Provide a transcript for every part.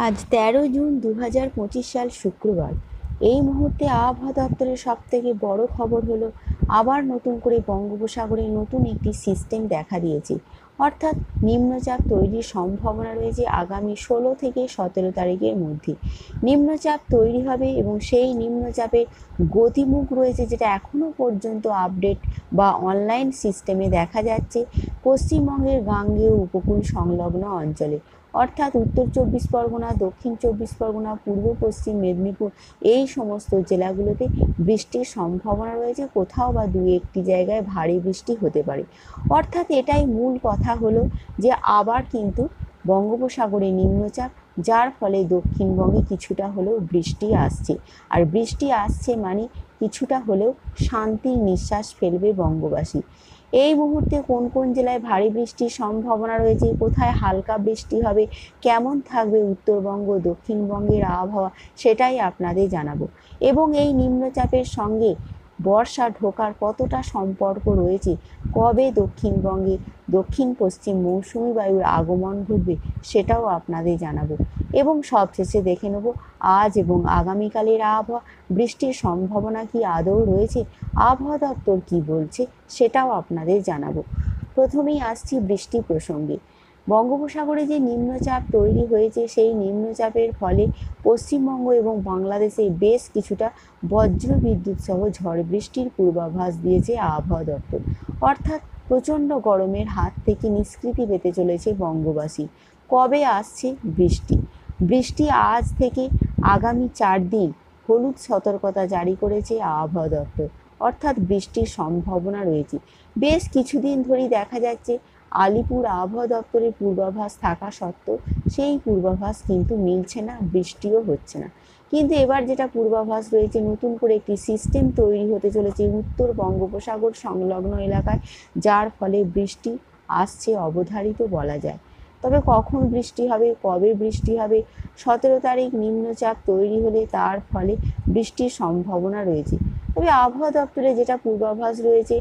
আজ ১৩ জুন ২০২৫ সাল শুক্রবার। এই মুহূর্তে আবহাওয়া দপ্তরের সবথেকে বড় খবর হলো আবার নতুন করে বঙ্গোপসাগরে নতুন একটি সিস্টেম দেখা দিয়েছে। অর্থাৎ নিম্নচাপ তৈরির সম্ভাবনা রয়েছে আগামী ১৬ থেকে ১৭ তারিখের মধ্যে। নিম্নচাপ তৈরি হবে এবং সেই নিম্নচাপের গতিমুখ রয়েছে, যেটা এখনও পর্যন্ত আপডেট বা অনলাইন সিস্টেমে দেখা যাচ্ছে পশ্চিমবঙ্গের গাঙ্গেয় উপকূল সংলগ্ন অঞ্চলে, অর্থাৎ উত্তর ২৪ পরগনা, দক্ষিণ ২৪ পরগনা, পূর্ব পশ্চিম মেদিনীপুর এই সমস্ত জেলাগুলোতে বৃষ্টির সম্ভাবনা রয়েছে। কোথাও বা দু একটি জায়গায় ভারী বৃষ্টি হতে পারে। অর্থাৎ এটাই মূল কথা হলো যে আবার কিন্তু বঙ্গোপসাগরে নিম্নচাপ, যার ফলে দক্ষিণবঙ্গে কিছুটা হলেও বৃষ্টি আসছে। আর বৃষ্টি আসছে মানে কিছুটা হলেও শান্তির নিঃশ্বাস ফেলবে বঙ্গবাসী। এই মুহূর্তে কোন কোন জেলায় ভারী বৃষ্টির সম্ভাবনা রয়েছে, কোথায় হালকা বৃষ্টি হবে, কেমন থাকবে উত্তরবঙ্গ দক্ষিণবঙ্গের আবহাওয়া, সেটাই আপনাদের জানাবো। এবং এই নিম্নচাপের সঙ্গে বর্ষা ঢোকার কতটা সম্পর্ক রয়েছে, কবে দক্ষিণবঙ্গে দক্ষিণ পশ্চিম মৌসুমি বায়ুর আগমন ঘটবে, সেটাও আপনাদের জানাবো। এবং সবশেষে দেখে নেব আজ এবং আগামীকালের আবহাওয়া, বৃষ্টির সম্ভাবনা কি আদৌ রয়েছে, আবহাওয়া দপ্তর কী বলছে, সেটাও আপনাদের জানাবো। প্রথমেই আসছি বৃষ্টি প্রসঙ্গে। বঙ্গোপসাগরে যে নিম্নচাপ তৈরি হয়েছে, সেই নিম্নচাপের ফলে পশ্চিমবঙ্গ এবং বাংলাদেশে বেশ কিছুটা বজ্র বিদ্যুৎ সহ ঝড় বৃষ্টির পূর্বাভাস দিয়েছে আবহাওয়া দপ্তর। অর্থাৎ প্রচণ্ড গরমের হাত থেকে নিষ্কৃতি পেতে চলেছে বঙ্গবাসী। কবে আসছে বৃষ্টি? বৃষ্টি আজ থেকে আগামী ৪ দিন হলুদ সতর্কতা জারি করেছে আবহাওয়া দপ্তর। অর্থাৎ বৃষ্টির সম্ভাবনা রয়েছে। বেশ কিছুদিন ধরেই দেখা যাচ্ছে আলিপুর আবহাওয়া দপ্তরের পূর্বাভাস থাকা সত্ত্বেও সেই পূর্বাভাস কিন্তু মিলছে না, বৃষ্টিও হচ্ছে না। কিন্তু এবার যেটা পূর্বাভাস রয়েছে, নতুন করে একটি সিস্টেম তৈরি হতে চলেছে উত্তর বঙ্গোপসাগর সংলগ্ন এলাকায়, যার ফলে বৃষ্টি আসছে অবধারিত বলা যায়। তবে কখন বৃষ্টি হবে, কবে বৃষ্টি হবে, ১৭ তারিখ নিম্নচাপ তৈরি হলে তার ফলে বৃষ্টির সম্ভাবনা রয়েছে। তবে আবহাওয়া দপ্তরে যেটা পূর্বাভাস রয়েছে,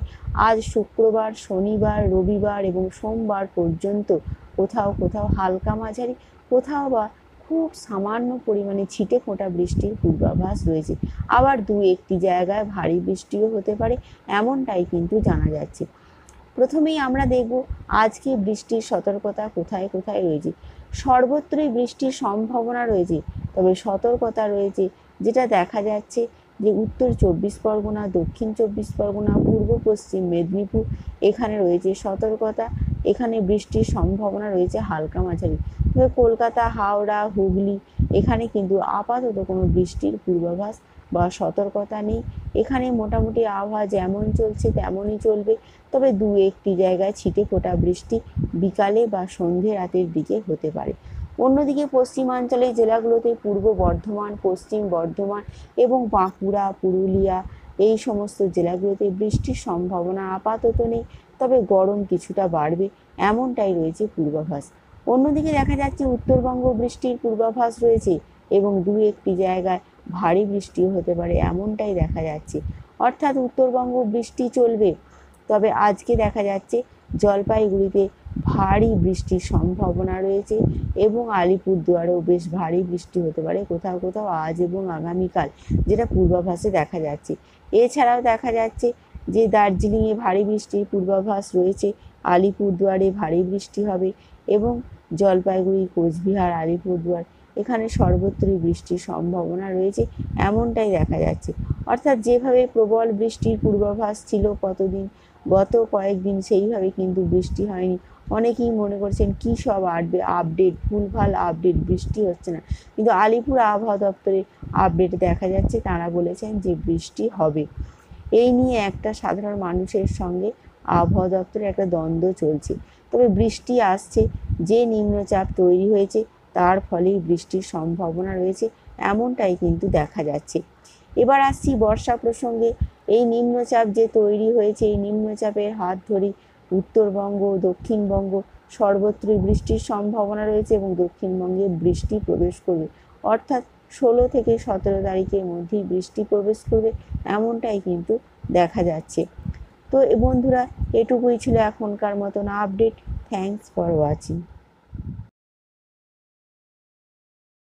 আজ শুক্রবার, শনিবার, রবিবার এবং সোমবার পর্যন্ত কোথাও কোথাও হালকা মাঝারি, কোথাও বা খুব সামান্য পরিমাণে ছিটে ফোঁটা বৃষ্টির পূর্বাভাস রয়েছে। আবার দু একটি জায়গায় ভারী বৃষ্টিও হতে পারে, এমনটাই কিন্তু জানা যাচ্ছে। প্রথমেই আমরা দেখব আজকে বৃষ্টির সতর্কতা কোথায় কোথায় রয়েছে। সর্বত্রই বৃষ্টির সম্ভাবনা রয়েছে, তবে সতর্কতা রয়েছে যেটা দেখা যাচ্ছে যে উত্তর ২৪ পরগনা, দক্ষিণ ২৪ পরগনা, পূর্ব পশ্চিম মেদিনীপুর এখানে রয়েছে সতর্কতা। এখানে বৃষ্টির সম্ভাবনা রয়েছে হালকা মাঝারি। তবে কলকাতা, হাওড়া, হুগলি এখানে কিন্তু আপাতত কোনো বৃষ্টির পূর্বাভাস বা সতর্কতা নেই। এখানে মোটামুটি আবহাওয়া যেমন চলছে তেমনই চলবে। তবে দু একটি জায়গায় ছিটে ফোঁটা বৃষ্টি বিকালে বা সন্ধে রাতের দিকে হতে পারে। অন্যদিকে পশ্চিমাঞ্চলের জেলাগুলোতে পূর্ব বর্ধমান, পশ্চিম বর্ধমান এবং বাঁকুড়া, পুরুলিয়া এই সমস্ত জেলাগুলোতে বৃষ্টির সম্ভাবনা আপাতত নেই, তবে গরম কিছুটা বাড়বে, এমনটাই রয়েছে পূর্বাভাস। অন্যদিকে দেখা যাচ্ছে উত্তরবঙ্গ বৃষ্টির পূর্বাভাস রয়েছে এবং দু একটি জায়গায় ভারী বৃষ্টিও হতে পারে, এমনটাই দেখা যাচ্ছে। অর্থাৎ উত্তরবঙ্গ বৃষ্টি চলবে, তবে আজকে দেখা যাচ্ছে জলপাইগুড়িতে ভারী বৃষ্টির সম্ভাবনা রয়েছে এবং আলিপুরদুয়ারেও বেশ ভারী বৃষ্টি হতে পারে কোথাও কোথাও আজ এবং আগামীকাল, যেটা পূর্বাভাসে দেখা যাচ্ছে। এছাড়াও দেখা যাচ্ছে যে দার্জিলিংয়ে ভারী বৃষ্টির পূর্বাভাস রয়েছে, আলিপুরদুয়ারে ভারী বৃষ্টি হবে এবং জলপাইগুড়ি, কোচবিহার, আলিপুরদুয়ার এখানে সর্বত্রই বৃষ্টির সম্ভাবনা রয়েছে, এমনটাই দেখা যাচ্ছে। অর্থাৎ যেভাবে প্রবল বৃষ্টির পূর্বাভাস ছিল গত কয়েকদিন, সেইভাবে কিন্তু বৃষ্টি হয়নি। অনেকেই মনে করছেন কী সব আপডেট, ভুলভাল আপডেট, বৃষ্টি হচ্ছে না। কিন্তু আলিপুর আবহাওয়া দপ্তরের আপডেট দেখা যাচ্ছে, তাঁরা বলেছেন যে বৃষ্টি হবে। এই নিয়ে একটা সাধারণ মানুষের সঙ্গে আবহাওয়া দপ্তরে একটা দ্বন্দ্ব চলছে। তবে বৃষ্টি আসছে, যে নিম্নচাপ তৈরি হয়েছে তার ফলেই বৃষ্টির সম্ভাবনা রয়েছে, এমনটাই কিন্তু দেখা যাচ্ছে। এবার আসছি বর্ষা প্রসঙ্গে। এই নিম্নচাপ যে তৈরি হয়েছে, এই নিম্নচাপের হাত ধরেই উত্তরবঙ্গ, দক্ষিণবঙ্গ সর্বত্রই বৃষ্টির সম্ভাবনা রয়েছে এবং দক্ষিণবঙ্গে বৃষ্টি প্রবেশ করবে। অর্থাৎ ১৬ থেকে ১৭ তারিখের মধ্যেই বৃষ্টি প্রবেশ করবে, এমনটাই কিন্তু দেখা যাচ্ছে। তো বন্ধুরা, এটুকুই ছিল এখনকার মতন আপডেট। Thanks for watching.